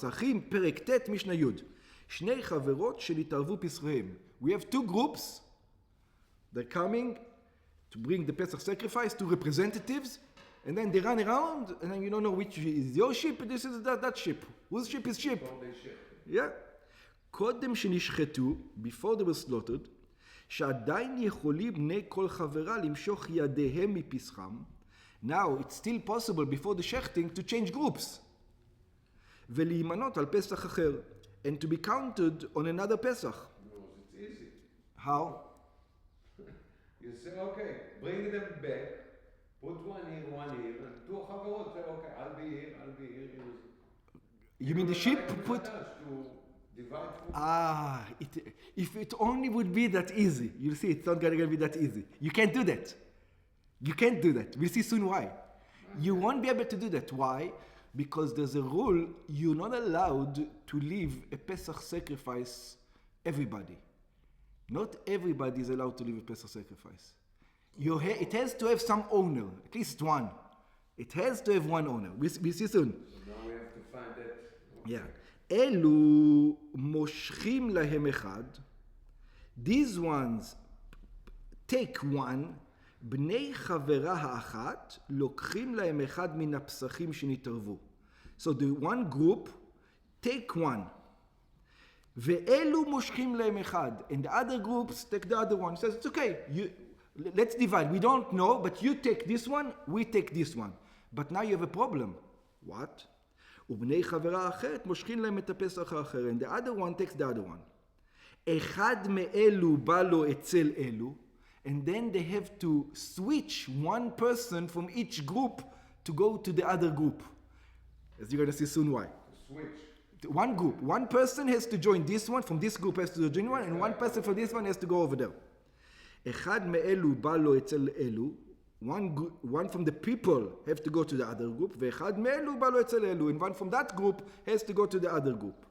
פסחים, פרק ט' משנה י'. שני חברות שנתערבו פסחיהם. We have two groups. They're coming to bring the Pesach sacrifice to representatives, and then they run around, and then you don't know which is your sheep, and this is that sheep. Whose sheep is sheep? Yeah. קודם שנשחטו, before they were slaughtered, שעדיין יכולים בני כל חברה למשוך ידיהם מפסחם. Now it's still possible before the shechting to change groups. ולהימנות על פסח אחר, and to be counted on another Pesach. No, it's easy. How? You say, okay, bring them back, put one here, and two חברות say, okay, I'll be here. You mean the sheep put... If it only would be that easy. You see, it's not going to be that easy. You can't do that. We'll see soon why. You won't be able to do that. Why? Because there's a rule, you're not allowed to leave a Pesach sacrifice everybody. Not everybody is allowed to leave a Pesach sacrifice. It has to have some owner, at least one. It has to have one owner. We'll see soon. So now we have to find that. Yeah. אלו מושכים להם אחד. These ones take one. בני חברה האחת לוקחים להם אחד מן הפסחים שנתערבו. So the one group take one. ואלו מושכים להם אחד. And the other groups take the other one. Says it's okay. Let's divide. We don't know, but you take this one, we take this one. But now you have a problem. What? ובני חברה אחרת מושכים להם את הפסח האחר. And the other one takes the other one. אחד מאלו בא לו אצל אלו. And then they have to switch one person from each group to go to the other group. As you're going to see soon why. Switch. One group. One person has to join this one, from this group has to join one, and one person from this one has to go over there. אחד מאלו בא לו אצל אלו. One from the people have to go to the other group, ואחד מאלו בא לו אצל אלו, and one from that group has to go to the other group.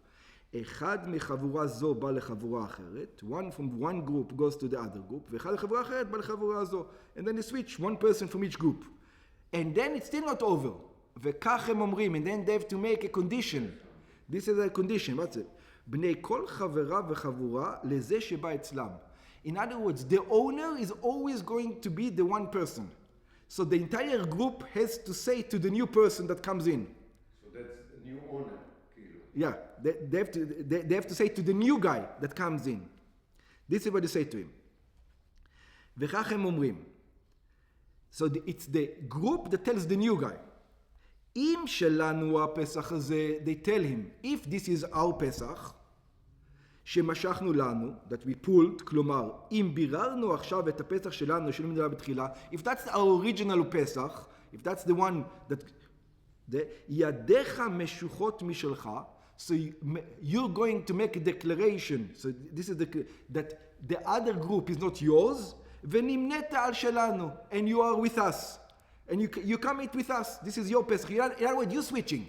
אחד מחבורה זו בא לחבורה אחרת, one from one group goes to the other group, ואחד לחבורה אחרת בא לחבורה זו. And then they switch one person from each group. And then it's still not over. וכך הם אומרים, and then they have to make a condition. This is a condition, what's it? בני כל חברה וחבורה לזה שבא אצלם. In other words, the owner is always going to be the one person. So the entire group has to say to the new person that comes in. So that's the new owner. Yeah, they have to say to the new guy that comes in. This is what they say to him. וכך הם אומרים. So it's the group that tells the new guy. אם שלנו הפסח הזה, they tell him, if this is our Pesach, שמשכנו לנו, that we pulled, כלומר, אם ביררנו עכשיו את הפסח שלנו, שלא נדע בתחילה, if that's our original Pesach, if that's the one that, ידיך משוחות משלך, so you're going to make a declaration, so this is that the other group is not yours, ונמנית על שלנו, and you are with us, and you come eat with us, this is your Pesach. In other words, you're switching.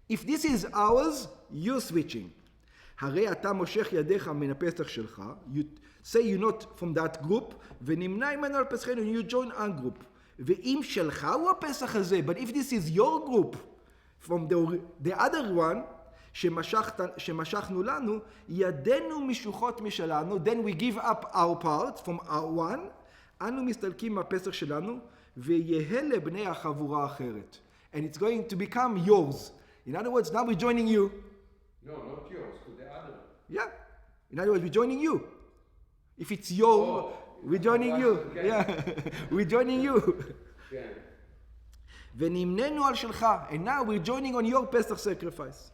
If this is ours, you're switching. הרי אתה מושך ידיך מן הפסח שלך, you say you're not from that group, ונמנע ממנו על פסחנו, you join our group. ואם שלך הוא הפסח הזה, but if this is your group, from the other one, שמשכנו לנו, ידינו משוחות משלנו, then we give up our part from our one, אנו מסתלקים מהפסח שלנו, ויהיה לבני החבורה האחרת. And it's going to become yours. In other words, now we're joining you. No, not yours, to the other. Yeah. In other words, we're joining you. If it's your, we're joining you. Okay. Yeah. We're joining you. Okay. ונמננו על שלך. And now we're joining on your Pesach sacrifice.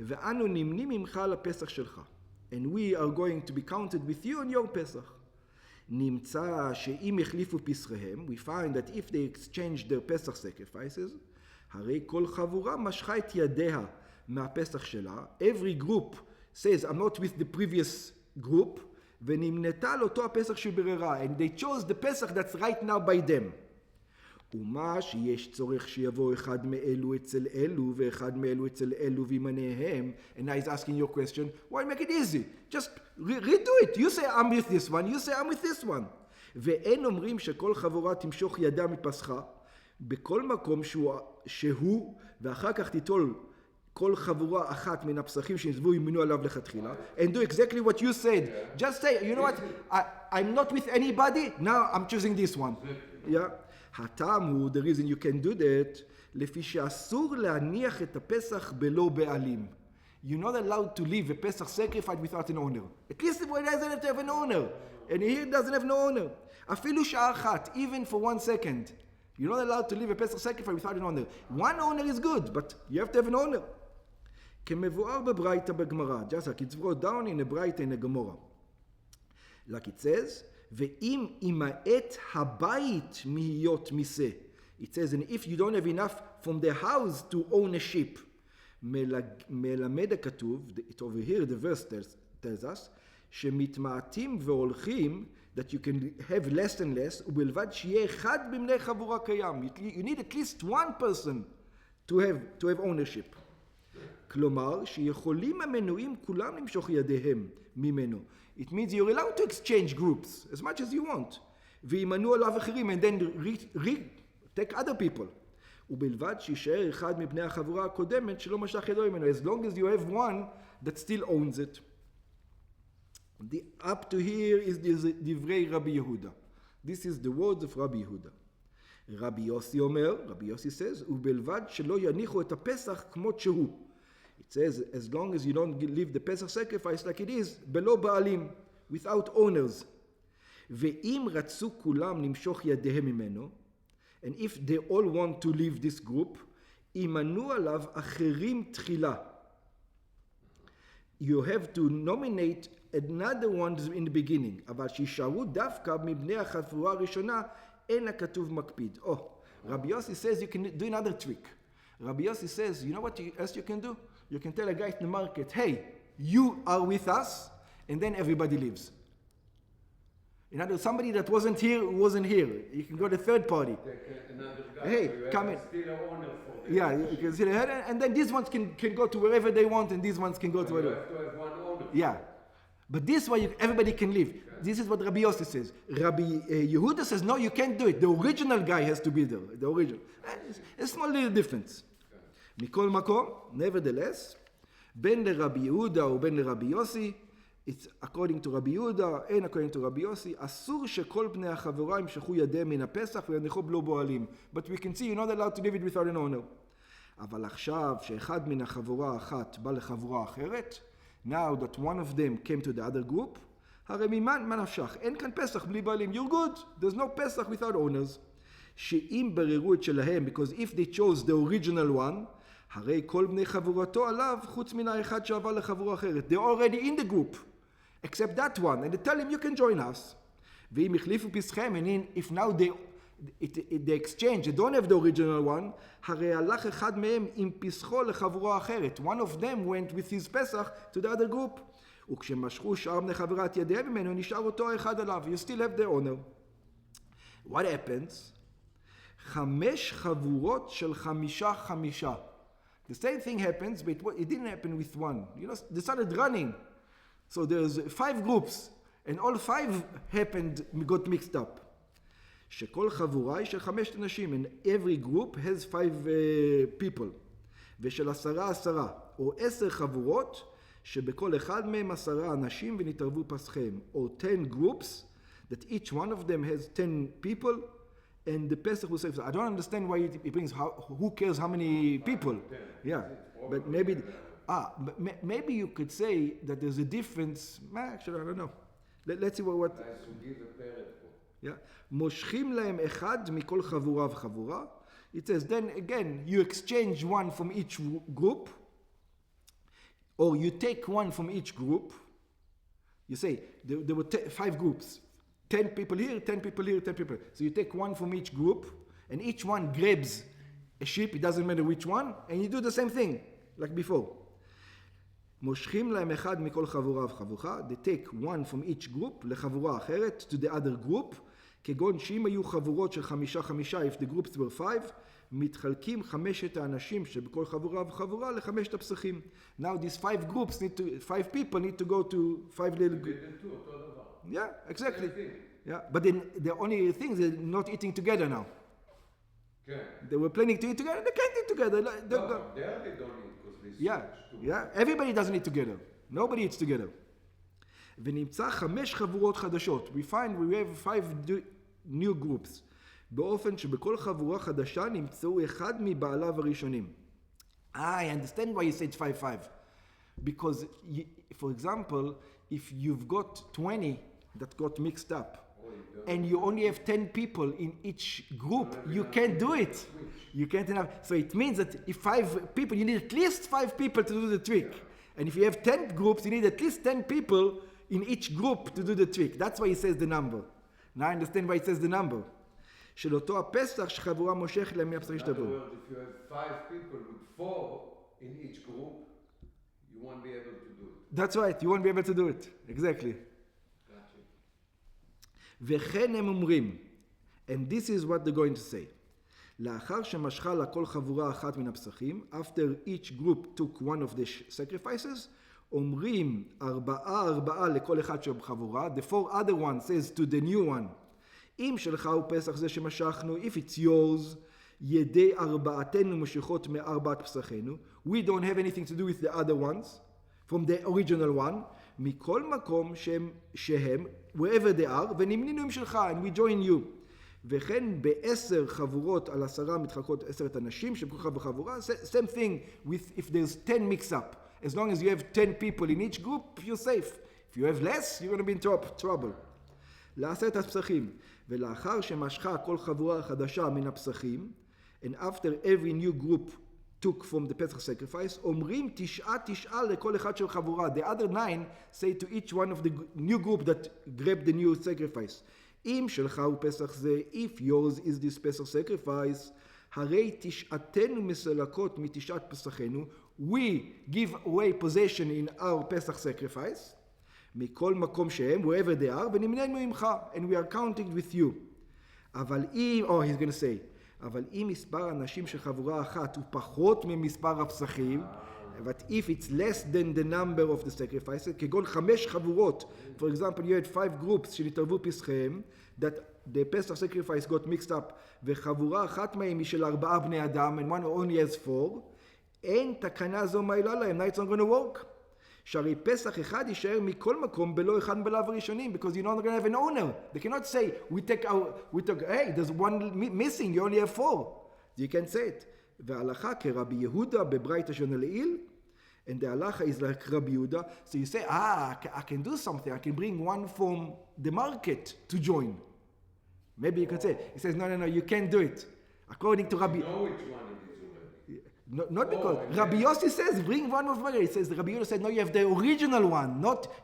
ואנו נמנים ממך על הפסח שלך. And we are going to be counted with you on your Pesach. נמצא שאם החליפו פסחיהם, we find that if they exchange their Pesach sacrifices, הרי כל חבורה משכה את ידיה מהפסח שלה. Every group says, I'm not with the previous group, ונמנתה על אותו הפסח שבררה. And they chose the Pesach that's right now by them. ומה שיש צורך שיבוא אחד מאלו אצל אלו, ואחד מאלו אצל אלו וימניהם. And now he's asking your question, why make it easy? Just redo it. You say I'm with this one, you say I'm with this one. ואין אומרים שכל חבורה תמשוך ידה מפסחה, בכל מקום שהוא, ואחר כך תיטול כל חבורה אחת מן הפסחים שנצבו ימנו עליו לכתחילה, and do exactly what you said. Just say, you know what, I'm not with anybody, now I'm choosing this one. Yeah? הטעם הוא, the reason you can do that, לפי שאסור להניח את הפסח בלא בעלים. You're not allowed to leave a Pesach sacrifice without an owner. At least it doesn't have to have an owner. And here it doesn't have no owner. אפילו שעה אחת, even for 1 second. You're not allowed to leave a Pesach sacrifice without an owner. One owner is good, but you have to have an owner. כמבואר בברייתא בגמרא, just like it's brought down in a Braita in a Gemara. Like it says, ואם ימעט הבית מהיות מיסה. It says, and if you don't have enough from the house to own a sheep, מלמד הכתוב, over here the verse tells us, שמתמעטים והולכים, that you can have less and less, ובלבד שיהיה אחד מבני חבורה קיים. You need at least one person to have ownership. כלומר, שיכולים המנויים כולם למשוך ידיהם ממנו. It means you're allowed to exchange groups as much as you want. וימנו עליו אחרים, and then take other people. ובלבד שישאר אחד מבני החבורה הקודמת שלא משך ידו ממנו. As long as you have one that still owns it. Up to here is דברי רבי יהודה. This is the words of רבי יהודה. רבי יוסי אומר, רבי יוסי says, ובלבד שלא יניחו את הפסח כמות שהוא. It says, as long as you don't leave the Pesach sacrifice like it is, בלא בעלים, without owners. ואם רצו כולם למשוך ידיהם ממנו, and if they all want to leave this group, ימנו עליו אחרים תחילה. You have to nominate another one in the beginning, אבל שישארו דווקא מבני החבורה הראשונה, אין הכתוב מקפיד. Oh, Rabbi Yossi says you can do another trick. Rabbi Yossi says, you know what else you can do? You can tell a guy in the market, hey, you are with us, and then everybody leaves. In other words, somebody that wasn't here, You can go to third party. Hey, come in. Still an owner for them. Yeah, you can see the head, and then these ones can go to wherever they want, and these ones can go to wherever. You have to have one owner. Yeah. But this way, everybody can leave. This is what Rabbi Yossi says. Rabbi Yehuda says, no, you can't do it. The original guy has to be there. The original. It's a small little difference. מכל מקום, nevertheless, בין לרבי יהודה ובין לרבי יוסי, it's according to רבי יהודה, and according to רבי יוסי, אסור שכל בני החבורה ימשכו ידיהם מן הפסח ויניחו בלא בועלים. But we can see you're not allowed to leave it without an owner. אבל עכשיו שאחד מן החבורה האחת בא לחבורה אחרת, now that one of them came to the other group, הרי ממה נפשך? אין כאן פסח בלי בעלים. You're good. There's no Pesach without owners. שאם בררו את שלהם, because if they chose the original one, הרי כל בני חבורתו עליו, חוץ מן האחד שעבר לחבורה אחרת. They're already in the group, except that one. And they tell him, you can join us. ואם החליפו פסחם, and if now they exchange, they don't have the original one, הרי הלך אחד מהם עם פסחו לחבורה אחרת. One of them went with his Pesach to the other group. וכשמשכו שאר בני חברת ידיהם ממנו, נשאר אותו האחד עליו. You still have the owner. What happens? 5 חבורות של 5. The same thing happens, but it didn't happen with one. You know, they started running. So there's 5 groups, and all 5 got mixed up. שכל חבורה היא של 5 אנשים, and every group has 5 people. ושל 10, או 10 חבורות, שבכל אחד מהם 10 אנשים ונתערבו פסחיהם. Or 10 groups, that each one of them has 10 people, and the Pesach will say, I don't understand why it brings, who cares how many people? Yeah, but maybe you could say that there's a difference. Actually, I don't know. Let's see what. Yeah, מושכים להם אחד מכל חבורה וחבורה. It says, then again, you exchange one from each group, or you take one from each group. You say, there were 5 groups. 10 people here, 10 people here, 10 people. So you take one from each group, and each one grabs a sheep, it doesn't matter which one, and you do the same thing, like before. מושכים להם אחד מכל חבורה וחבורה, they take one from each group לחבורה אחרת, to the other group, כגון שאם היו חבורות של 5, if the groups were 5, מתחלקים 5 האנשים שבכל חבורה וחבורה ל5 הפסחים. Now these 5 groups 5 people need to go to 5 little groups. Yeah, exactly. Yeah, but then the only thing is they're not eating together now. Okay. They were planning to eat together. They can't eat together. There they don't eat because Everybody doesn't eat together. Nobody eats together. ונמצא 5 חבורות חדשות. We have 5 new groups. באופן שבכל חבורה חדשה נמצאו אחד מבעליו הראשונים. I understand why you said 5-5. Because, for example, if you've got 20 that got mixed up, and you only have 10 people in each group, you can't do it. You can't enough. So it means that if 5 people, you need at least 5 people to do the trick. And if you have 10 groups, you need at least 10 people in each group to do the trick. That's why he says the number. Now I understand why he says the number. של אותו הפסח שחבורה מושכת להם מהפסח השתברו. In other words, if you have 5 people with 4 in each group, you won't be able to do it. That's right, you won't be able to do it. Exactly. Gotcha. וכן הם אומרים, and this is what they're going to say, לאחר שמשכה לכל חבורה אחת מן הפסחים, after each group took one of the sacrifices, אומרים 4 לכל אחד שבחבורה, the 4 other ones says to the new one, אם שלך הוא פסח זה שמשכנו, if it's yours, ידי 4תנו משיכות מ4 פסחינו, we don't have anything to do with the other ones, from the original one, מכל מקום שהם, wherever they are, ונמנינו עם שלך, and we join you. וכן ב10 חבורות על 10 מתחלקות 10 אנשים שבכוחה בחבורה, same thing with if there's 10 mix up. As long as you have 10 people in each group, you're safe. If you have less, you're going to be in trouble. ל10 הפסחים, ולאחר שמשכה כל חבורה חדשה מן הפסחים, and after every new group took from the Pesach sacrifice, אומרים 9 לכל אחד של חבורה. The other 9 say to each one of the new group that grabbed the new sacrifice, אם שלך הוא פסח זה, if yours is this Pesach sacrifice, הרי 9תנו מסלקות מ9 פסחינו, we give away possession in our Pesach sacrifice, מכל מקום שהם, wherever they are, ונמננו עמך, and we are counting with you. אבל אם, he's going to say, אבל אם מספר אנשים של חבורה אחת הוא פחות ממספר הפסחים, but if it's less than the number of the sacrifices, כגון 5 חבורות, for example, you had 5 groups שנתערבו פסחיהם, that the Pesach sacrifice got mixed up, וחבורה אחת מהם היא של 4 בני אדם, and one only has 4, אין תקנה זו מעילה להם, now it's not going to work. שהרי פסח אחד יישאר מכל מקום בלא אחד מבעליו הראשונים, because you're not going to have an owner. They cannot say, hey, there's one missing, you only have 4. You can't say it. וההלכה כרבי יהודה בברייתא שונה לעיל, and the halacha is like Rabbi Yehuda. So you say, I can do something, I can bring one from the market to join. Maybe you could say, he says, no, you can't do it. According to Rabbi... You know which one it is already. Not because Rabbi Yossi says bring one of them. He says Rabbi Yehuda said no, you have the original one.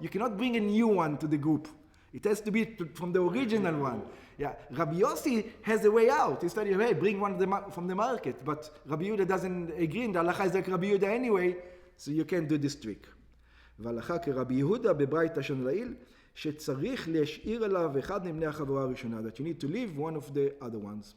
You cannot bring a new one to the group. It has to be from the original one. Yeah, Rabbi Yossi has a way out. He said, hey, bring one from the market. But Rabbi Yehuda doesn't agree. And the halacha is like Rabbi Yehuda anyway, so you can't do this trick. והלכה כרבי יהודה בברייתא שונה לעיל, שצריך להשאיר עליו אחד מבני החבורה הראשונה. That you need to leave one of the other ones.